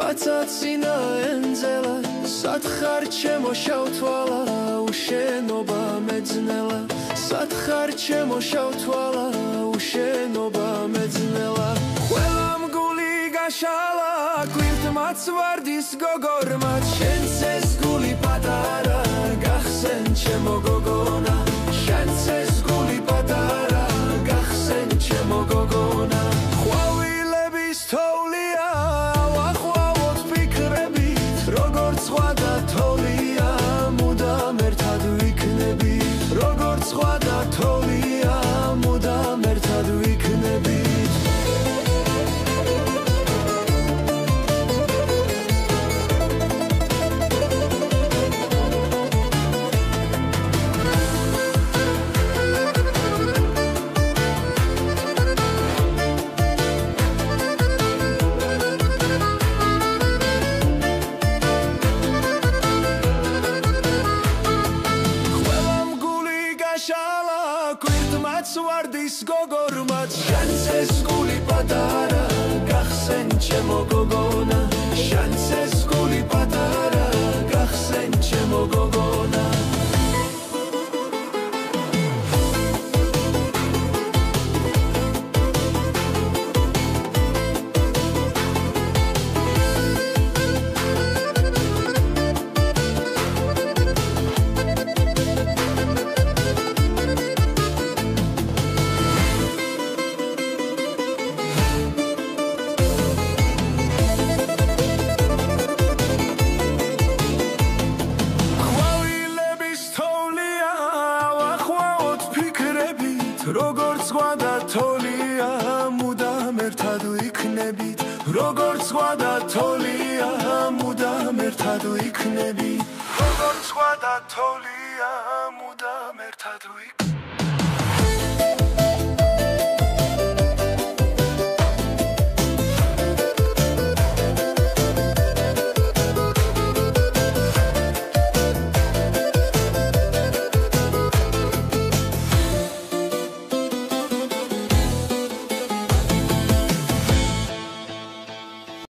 კაცაცინა ენძელა სათხარ ჩემო შავთვალა უშენობა მეძნელა სათხარ ჩემო შავთვალა უშენობა მეძნელა ყველამ გული გაშალა კვირტმაც ვარდის გოგორმაც შენც ეს გული პატარა გახსენ ჩემო გოგონა შენც ეს გული პატარა გახსენ ჩემო გოგონა ყვავილების თოვლია ვახვავოთ ფიქრებით როგორც სხვა და თოვლია მუდამ ერთად ვიქნებით როგორც სხვა და თოვლია მუდამ ერთად ვიქნებით ვარდის გოგორმაც შენც ეს გული პატარა გახსენ ჩემო გოგონა შენც ეს გული პატარა გახსენ ჩემო გოგონა როგორც სხვა და თოვლია მუდამ ერთად ვიქნებით როგორც სხვა და თოვლია მუდამ ერთად ვიქნებით როგორც სხვა და თოვლია მუდამ ერთად ვიქნებით